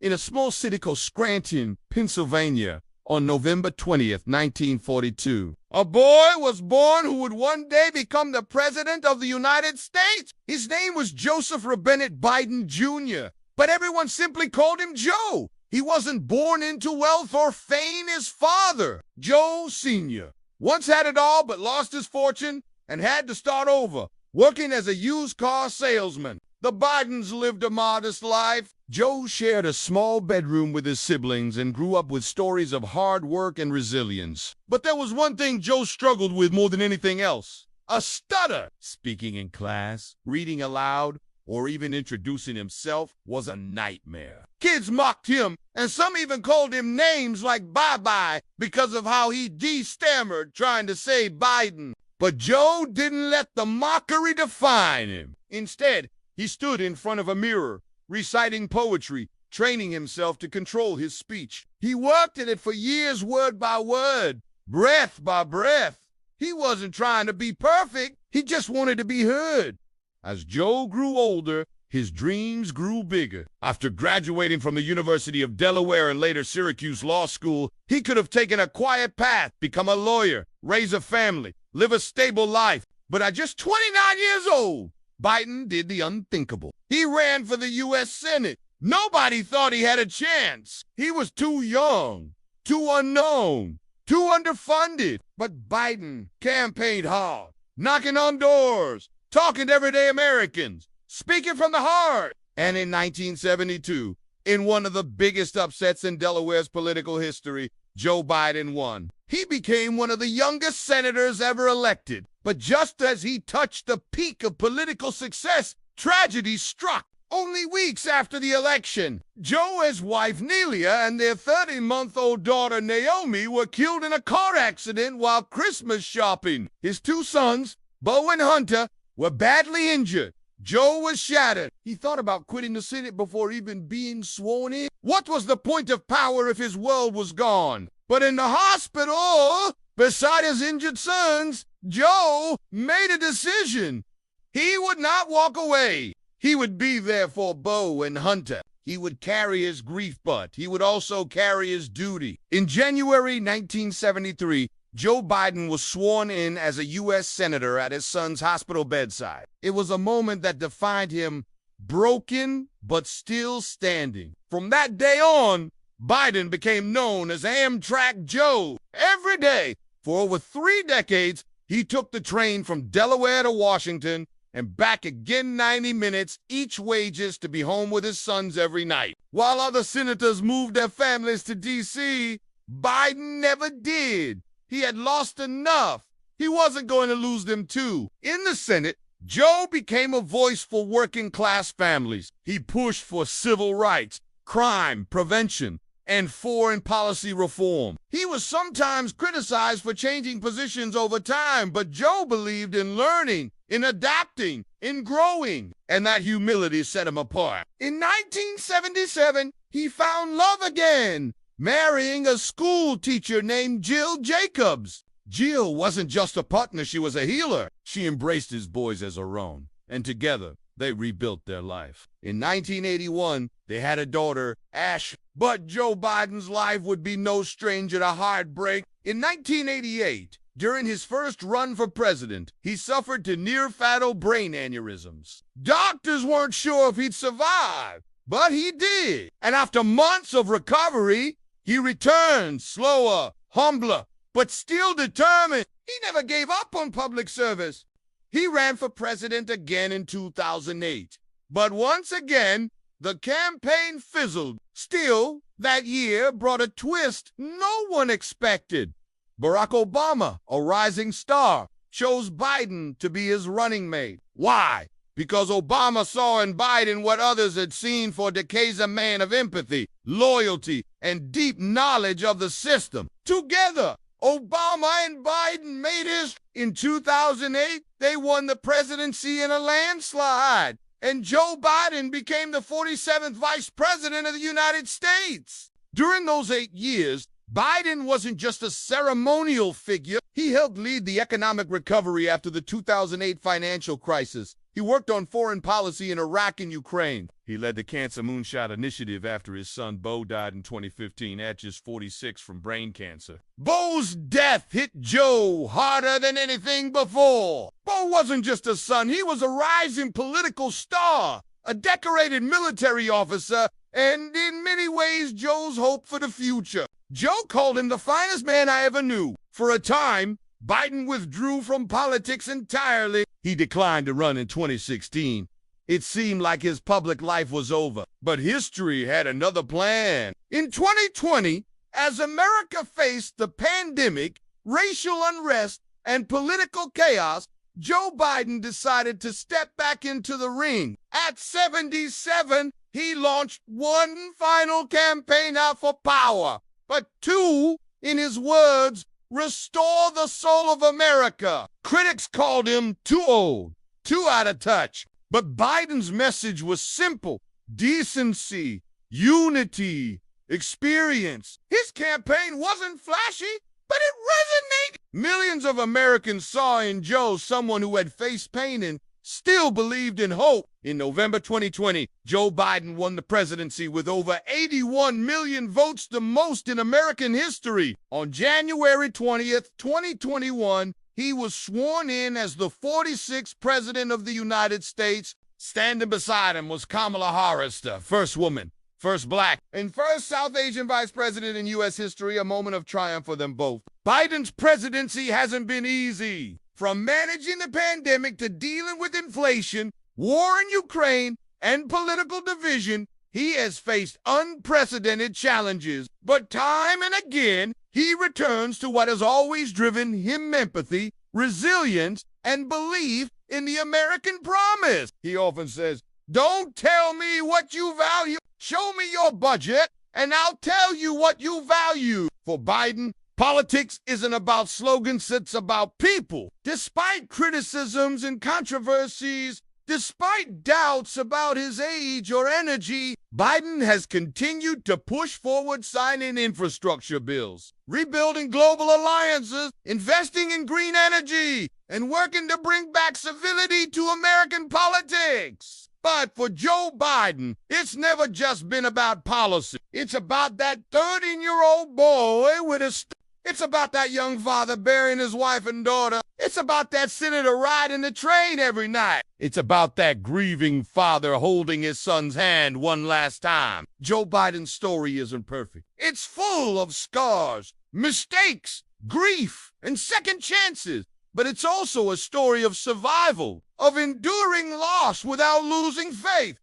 in a small city called Scranton, Pennsylvania, on November 20th, 1942. A boy was born who would one day become the President of the United States. His name was Joseph Robinette Biden Jr., but everyone simply called him Joe. He wasn't born into wealth or fame. His father, Joe Sr., once had it all but lost his fortune and had to start over, working as a used car salesman. The Bidens lived a modest life. Joe shared a small bedroom with his siblings and grew up with stories of hard work and resilience. But there was one thing Joe struggled with more than anything else: a stutter. Speaking in class, reading aloud, or even introducing himself was a nightmare. Kids mocked him, and some even called him names like Bye-Bye because of how he de-stammered trying to say Biden. But Joe didn't let the mockery define him. Instead, he stood in front of a mirror, reciting poetry, training himself to control his speech. He worked at it for years, word by word, breath by breath. He wasn't trying to be perfect. He just wanted to be heard. As Joe grew older, his dreams grew bigger. After graduating from the University of Delaware and later Syracuse Law School, he could have taken a quiet path, become a lawyer, raise a family, live a stable life. But at just 29 years old, Biden did the unthinkable. He ran for the U.S. Senate. Nobody thought he had a chance. He was too young, too unknown, too underfunded. But Biden campaigned hard, knocking on doors, talking to everyday Americans, speaking from the heart. And in 1972, in one of the biggest upsets in Delaware's political history, Joe Biden won. He became one of the youngest senators ever elected. But just as he touched the peak of political success, tragedy struck. Only weeks after the election, Joe, his wife Nelia, and their 30-month-old daughter Naomi were killed in a car accident while Christmas shopping. His two sons, Beau and Hunter, were badly injured. Joe was shattered. He thought about quitting the Senate before even being sworn in. What was the point of power if his world was gone? But in the hospital, beside his injured sons, Joe made a decision. He would not walk away. He would be there for Beau and Hunter. He would carry his grief, but he would also carry his duty. In January 1973, Joe Biden was sworn in as a U.S. Senator at his son's hospital bedside. It was a moment that defined him, broken but still standing. From that day on, Biden became known as Amtrak Joe. Every day, for over 3 decades, he took the train from Delaware to Washington and back again 90 minutes each way just to be home with his sons every night. While other senators moved their families to D.C., Biden never did. He had lost enough. He wasn't going to lose them too. In the Senate, Joe became a voice for working-class families. He pushed for civil rights, crime prevention, and foreign policy reform. He was sometimes criticized for changing positions over time, but Joe believed in learning, in adapting, in growing, and that humility set him apart. In 1977, he found love again, marrying a school teacher named Jill Jacobs. Jill wasn't just a partner, she was a healer. She embraced his boys as her own, and together, they rebuilt their life. In 1981, they had a daughter, Ash, but Joe Biden's life would be no stranger to heartbreak. In 1988, during his first run for president, he suffered to near-fatal brain aneurysms. Doctors weren't sure if he'd survive, but he did. And after months of recovery, he returned, slower, humbler, but still determined. He never gave up on public service. He ran for president again in 2008. But once again, the campaign fizzled. Still, that year brought a twist no one expected. Barack Obama, a rising star, chose Biden to be his running mate. Why? Because Obama saw in Biden what others had seen for decades: a man of empathy, loyalty, and deep knowledge of the system. Together, Obama and Biden made history. In 2008, they won the presidency in a landslide, and Joe Biden became the 47th vice president of the United States. During those 8 years, Biden wasn't just a ceremonial figure. He helped lead the economic recovery after the 2008 financial crisis. He worked on foreign policy in Iraq and Ukraine. He led the Cancer Moonshot Initiative after his son Beau died in 2015 at just 46 from brain cancer. Beau's death hit Joe harder than anything before. Beau wasn't just a son, he was a rising political star, a decorated military officer, and in many ways Joe's hope for the future. Joe called him the finest man I ever knew. For a time, Biden withdrew from politics entirely. He declined to run in 2016. It seemed like his public life was over. But history had another plan. In 2020, as America faced the pandemic, racial unrest, and political chaos, Joe Biden decided to step back into the ring. At 77, he launched one final campaign out for power, but two, in his words, restore the soul of America. Critics called him too old, too out of touch. But Biden's message was simple: decency, unity, experience. His campaign wasn't flashy, but it resonated. Millions of Americans saw in Joe someone who had faced pain and still believed in hope. In November 2020, Joe Biden won the presidency with over 81 million votes, the most in American history. On January 20th, 2021, he was sworn in as the 46th President of the United States. Standing beside him was Kamala Harris, the first woman, first black, and first South Asian vice president in U.S. history, a moment of triumph for them both. Biden's presidency hasn't been easy. From managing the pandemic to dealing with inflation, war in Ukraine, and political division, he has faced unprecedented challenges. But time and again, he returns to what has always driven him: empathy, resilience, and belief in the American promise. He often says, "Don't tell me what you value. Show me your budget, and I'll tell you what you value." For Biden, politics isn't about slogans, it's about people. Despite criticisms and controversies, despite doubts about his age or energy, Biden has continued to push forward, signing infrastructure bills, rebuilding global alliances, investing in green energy, and working to bring back civility to American politics. But for Joe Biden, it's never just been about policy. It's about that 13-year-old boy with a It's about that young father burying his wife and daughter. It's about that senator riding the train every night. It's about that grieving father holding his son's hand one last time. Joe Biden's story isn't perfect. It's full of scars, mistakes, grief, and second chances. But it's also a story of survival, of enduring loss without losing faith.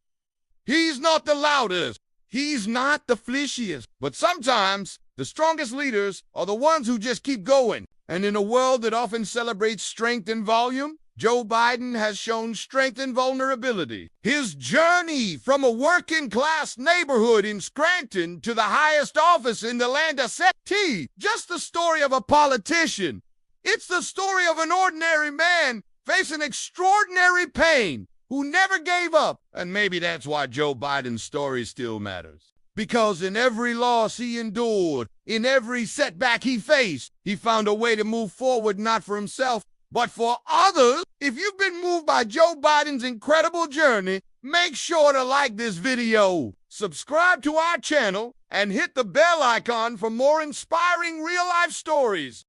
He's not the loudest. He's not the flashiest. But sometimes the strongest leaders are the ones who just keep going. And in a world that often celebrates strength and volume, Joe Biden has shown strength and vulnerability. His journey from a working-class neighborhood in Scranton to the highest office in the land of T, just the story of a politician. It's the story of an ordinary man facing extraordinary pain, who never gave up. And maybe that's why Joe Biden's story still matters. Because in every loss he endured, in every setback he faced, he found a way to move forward, not for himself, but for others. If you've been moved by Joe Biden's incredible journey, make sure to like this video, subscribe to our channel, and hit the bell icon for more inspiring real-life stories.